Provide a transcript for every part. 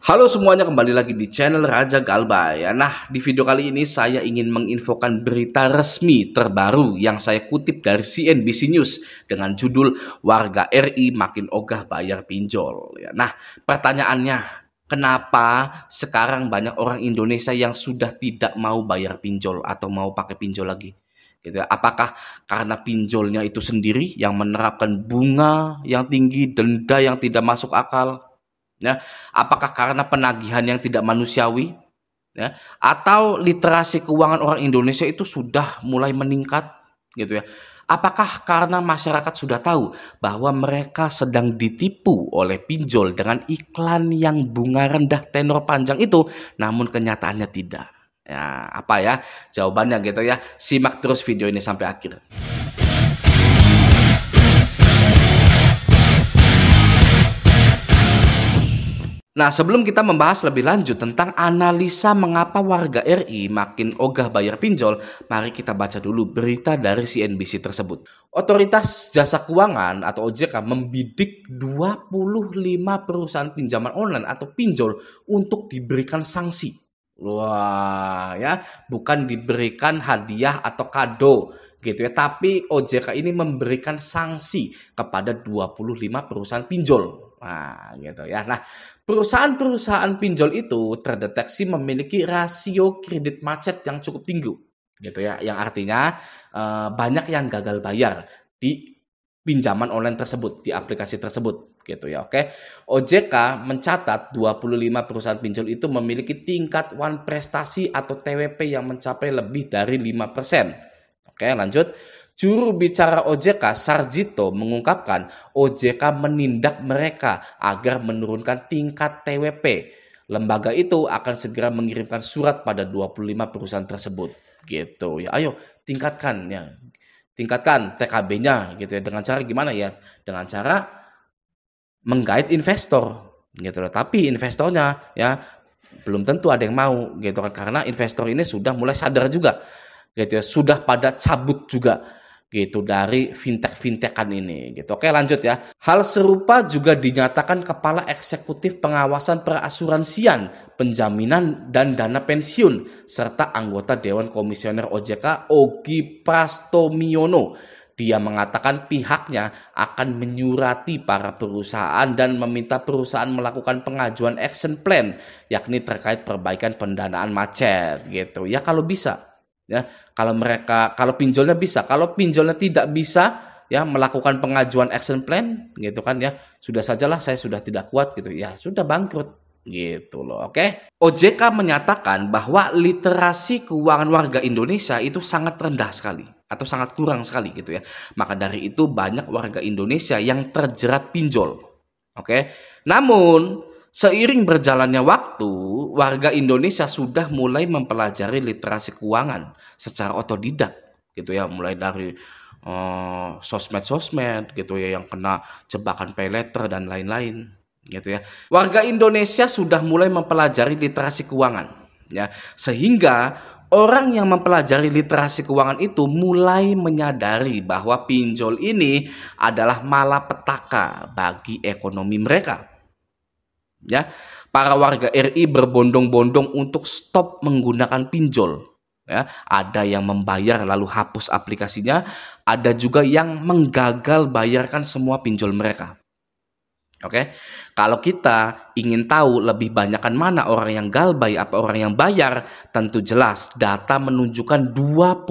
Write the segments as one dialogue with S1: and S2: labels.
S1: Halo semuanya, kembali lagi di channel Raja Galbay. Nah, di video kali ini saya ingin menginfokan berita resmi terbaru yang saya kutip dari CNBC News dengan judul "Warga RI Makin Ogah Bayar Pinjol". Nah, pertanyaannya, kenapa sekarang banyak orang Indonesia yang sudah tidak mau bayar pinjol atau mau pakai pinjol lagi? Gitu ya. Apakah karena pinjolnya itu sendiri yang menerapkan bunga yang tinggi, denda yang tidak masuk akal? Ya, apakah karena penagihan yang tidak manusiawi, ya, atau literasi keuangan orang Indonesia itu sudah mulai meningkat, gitu ya? Apakah karena masyarakat sudah tahu bahwa mereka sedang ditipu oleh pinjol dengan iklan yang bunga rendah tenor panjang itu, namun kenyataannya tidak? Ya, apa ya jawabannya gitu ya? Simak terus video ini sampai akhir. Nah, sebelum kita membahas lebih lanjut tentang analisa mengapa warga RI makin ogah bayar pinjol, mari kita baca dulu berita dari CNBC tersebut. Otoritas Jasa Keuangan atau OJK membidik 25 perusahaan pinjaman online atau pinjol untuk diberikan sanksi. Wah, ya, bukan diberikan hadiah atau kado gitu ya, tapi OJK ini memberikan sanksi kepada 25 perusahaan pinjol. Nah, gitu ya. Nah, perusahaan-perusahaan pinjol itu terdeteksi memiliki rasio kredit macet yang cukup tinggi, gitu ya. Yang artinya banyak yang gagal bayar di pinjaman online tersebut, di aplikasi tersebut, gitu ya. Oke. OJK mencatat 25 perusahaan pinjol itu memiliki tingkat wan prestasi atau TWP yang mencapai lebih dari 5%. Oke, lanjut. Juru bicara OJK, Sarjito, mengungkapkan OJK menindak mereka agar menurunkan tingkat TWP. Lembaga itu akan segera mengirimkan surat pada 25 perusahaan tersebut. Gitu ya. Ayo tingkatkan ya. Tingkatkan TKB-nya gitu ya. Dengan cara gimana ya? Dengan cara menggait investor gitu loh. Tapi investornya ya belum tentu ada yang mau gitu kan, karena investor ini sudah mulai sadar juga gitu ya. Sudah pada cabut juga gitu dari fintech-fintechan ini gitu. Oke, lanjut ya. Hal serupa juga dinyatakan Kepala Eksekutif Pengawasan Perasuransian, Penjaminan dan Dana Pensiun serta anggota Dewan Komisioner OJK Ogi Prastomiono. Dia mengatakan pihaknya akan menyurati para perusahaan dan meminta perusahaan melakukan pengajuan action plan, yakni terkait perbaikan pendanaan macet gitu. Ya kalau bisa. Ya, kalau pinjolnya bisa, kalau pinjolnya tidak bisa ya melakukan pengajuan action plan gitu kan ya, sudah sajalah saya sudah tidak kuat gitu ya, sudah bangkrut gitu loh. Oke. OJK menyatakan bahwa literasi keuangan warga Indonesia itu sangat rendah sekali atau sangat kurang sekali gitu ya. Maka dari itu banyak warga Indonesia yang terjerat pinjol. Oke. Namun seiring berjalannya waktu, warga Indonesia sudah mulai mempelajari literasi keuangan secara otodidak, gitu ya, mulai dari sosmed-sosmed, gitu ya, yang kena jebakan paylater dan lain-lain, gitu ya. Warga Indonesia sudah mulai mempelajari literasi keuangan, ya, sehingga orang yang mempelajari literasi keuangan itu mulai menyadari bahwa pinjol ini adalah malapetaka bagi ekonomi mereka. Ya, para warga RI berbondong-bondong untuk stop menggunakan pinjol. Ya, ada yang membayar lalu hapus aplikasinya, ada juga yang menggagal bayarkan semua pinjol mereka. Oke, kalau kita ingin tahu lebih banyakkan mana orang yang galbay apa orang yang bayar, tentu jelas data menunjukkan 25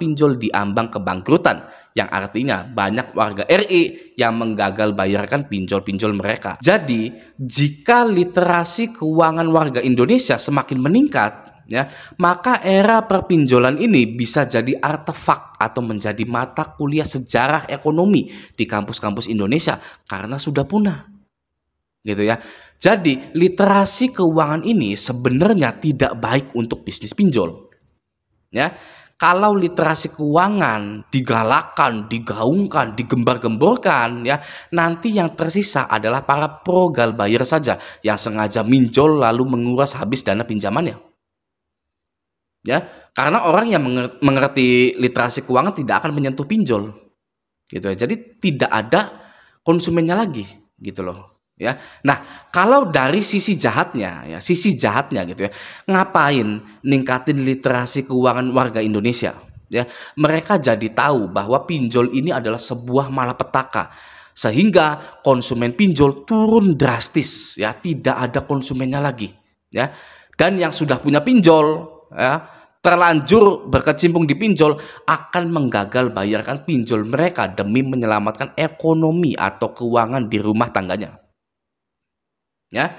S1: pinjol di ambang kebangkrutan, yang artinya banyak warga RI yang menggagal bayarkan pinjol-pinjol mereka. Jadi, jika literasi keuangan warga Indonesia semakin meningkat, ya, maka era perpinjolan ini bisa jadi artefak atau menjadi mata kuliah sejarah ekonomi di kampus-kampus Indonesia karena sudah punah, gitu ya. Jadi literasi keuangan ini sebenarnya tidak baik untuk bisnis pinjol, ya. Kalau literasi keuangan digalakkan, digaungkan, digembar-gemborkan, ya, nanti yang tersisa adalah para pro galbayer saja yang sengaja minjol lalu menguras habis dana pinjamannya. Ya, karena orang yang mengerti literasi keuangan tidak akan menyentuh pinjol, gitu ya. Jadi tidak ada konsumennya lagi, gitu loh. ya. Nah, kalau dari sisi jahatnya ya, sisi jahatnya gitu ya. Ngapain ningkatin literasi keuangan warga Indonesia? Ya, mereka jadi tahu bahwa pinjol ini adalah sebuah malapetaka. Sehingga konsumen pinjol turun drastis ya, tidak ada konsumennya lagi ya. Dan yang sudah punya pinjol ya, terlanjur berkecimpung di pinjol akan menggagal bayarkan pinjol mereka demi menyelamatkan ekonomi atau keuangan di rumah tangganya. Ya,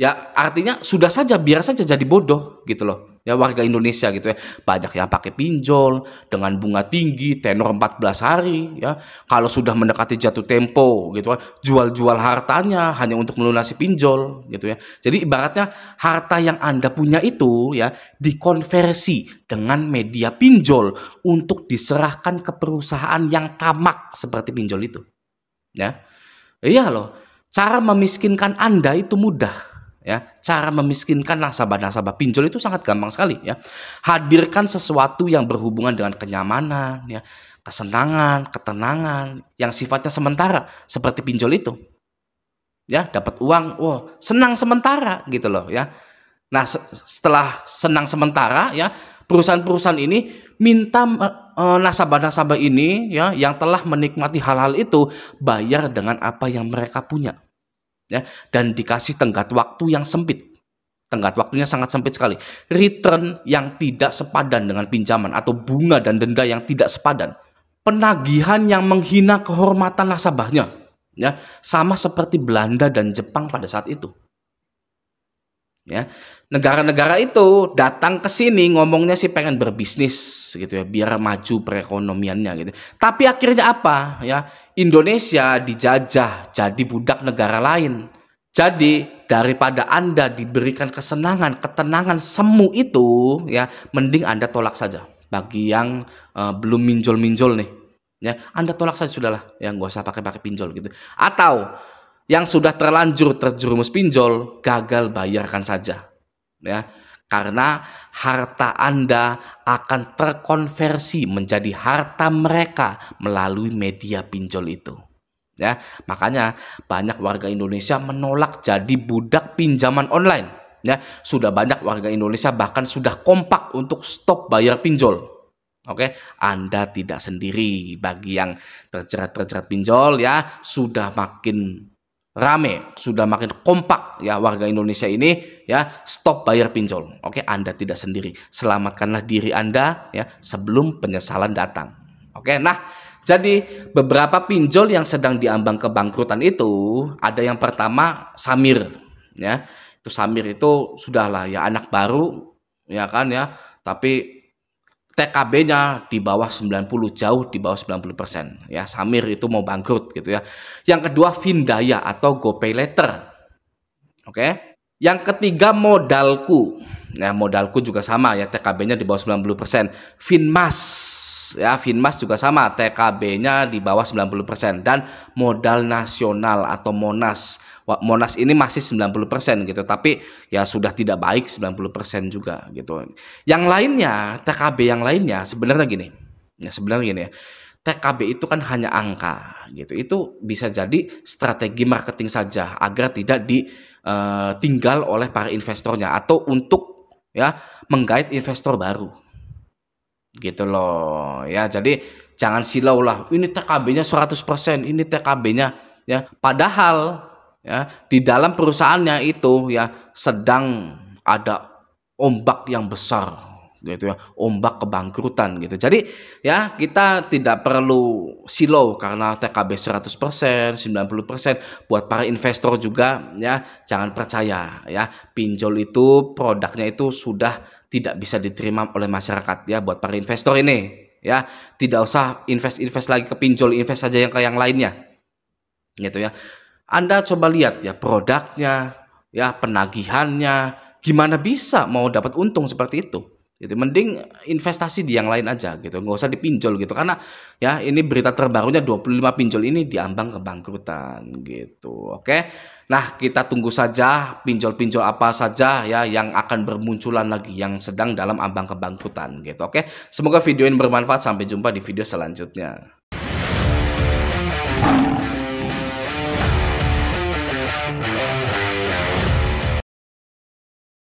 S1: ya artinya sudah saja biar saja jadi bodoh gitu loh. Ya warga Indonesia gitu ya. Banyak yang pakai pinjol dengan bunga tinggi, tenor 14 hari ya. Kalau sudah mendekati jatuh tempo gitu kan, jual-jual hartanya hanya untuk melunasi pinjol gitu ya. Jadi ibaratnya harta yang Anda punya itu ya dikonversi dengan media pinjol untuk diserahkan ke perusahaan yang tamak seperti pinjol itu. Ya. Iya loh. Cara memiskinkan Anda itu mudah ya. Cara memiskinkan nasabah-nasabah pinjol itu sangat gampang sekali ya. Hadirkan sesuatu yang berhubungan dengan kenyamanan ya, kesenangan, ketenangan yang sifatnya sementara seperti pinjol itu. Ya, dapat uang, wow, senang sementara gitu loh ya. Nah, setelah senang sementara ya, perusahaan-perusahaan ini minta nasabah-nasabah ini ya yang telah menikmati hal-hal itu bayar dengan apa yang mereka punya. Ya, dan dikasih tenggat waktu yang sempit. Tenggat waktunya sangat sempit sekali. Return yang tidak sepadan dengan pinjaman atau bunga dan denda yang tidak sepadan. Penagihan yang menghina kehormatan nasabahnya. Ya, sama seperti Belanda dan Jepang pada saat itu. Ya, negara-negara itu datang ke sini ngomongnya sih pengen berbisnis gitu ya, biar maju perekonomiannya gitu. Tapi akhirnya apa ya? Indonesia dijajah jadi budak negara lain. Jadi daripada Anda diberikan kesenangan, ketenangan semu itu ya, mending Anda tolak saja. Bagi yang belum minjol-minjol nih, ya Anda tolak saja sudahlah, ya nggak usah pakai pinjol gitu. Atau yang sudah terlanjur terjerumus pinjol, gagal bayarkan saja. Ya, karena harta Anda akan terkonversi menjadi harta mereka melalui media pinjol itu. Ya, makanya banyak warga Indonesia menolak jadi budak pinjaman online. Ya, sudah banyak warga Indonesia bahkan sudah kompak untuk stop bayar pinjol. Oke, Anda tidak sendiri. Bagi yang terjerat pinjol ya, sudah makin rame, sudah makin kompak ya warga Indonesia ini ya, stop bayar pinjol. Oke, Anda tidak sendiri. Selamatkanlah diri Anda ya sebelum penyesalan datang. Oke, nah jadi beberapa pinjol yang sedang diambang kebangkrutan itu ada yang pertama Samir ya. Itu Samir itu sudahlah ya anak baru ya kan ya, tapi TKB-nya di bawah 90, jauh di bawah 90% ya. Samir itu mau bangkrut gitu ya. Yang kedua Findaya atau GoPay Later. Oke. Yang ketiga Modalku. Nah, Modalku juga sama ya, TKB-nya di bawah 90%. Finmas ya, Finmas juga sama, TKB-nya di bawah 90%. Dan Modal Nasional atau Monas. Monas ini masih 90% gitu, tapi ya sudah tidak baik 90% juga gitu. Yang lainnya, TKB yang lainnya sebenarnya gini. Ya sebenarnya gini ya. TKB itu kan hanya angka gitu. Itu bisa jadi strategi marketing saja agar tidak ditinggal oleh para investornya atau untuk ya menggait investor baru. Gitu loh. Ya, jadi jangan silau lah. Ini TKB-nya 100%, ini TKB-nya ya. Padahal ya di dalam perusahaannya itu ya sedang ada ombak yang besar gitu ya, ombak kebangkrutan gitu. Jadi ya kita tidak perlu silau karena TKB 100%, 90%. Buat para investor juga ya jangan percaya ya, pinjol itu produknya itu sudah tidak bisa diterima oleh masyarakat ya. Buat para investor ini ya tidak usah invest lagi ke pinjol, invest saja yang ke yang lainnya gitu ya. Anda coba lihat ya produknya, ya penagihannya, gimana bisa mau dapat untung seperti itu? Gitu. Mending investasi di yang lain aja gitu, nggak usah dipinjol gitu. Karena ya ini berita terbarunya 25 pinjol ini diambang kebangkrutan gitu. Oke, nah kita tunggu saja pinjol-pinjol apa saja ya yang akan bermunculan lagi yang sedang dalam ambang kebangkrutan gitu. Oke, semoga video ini bermanfaat. Sampai jumpa di video selanjutnya.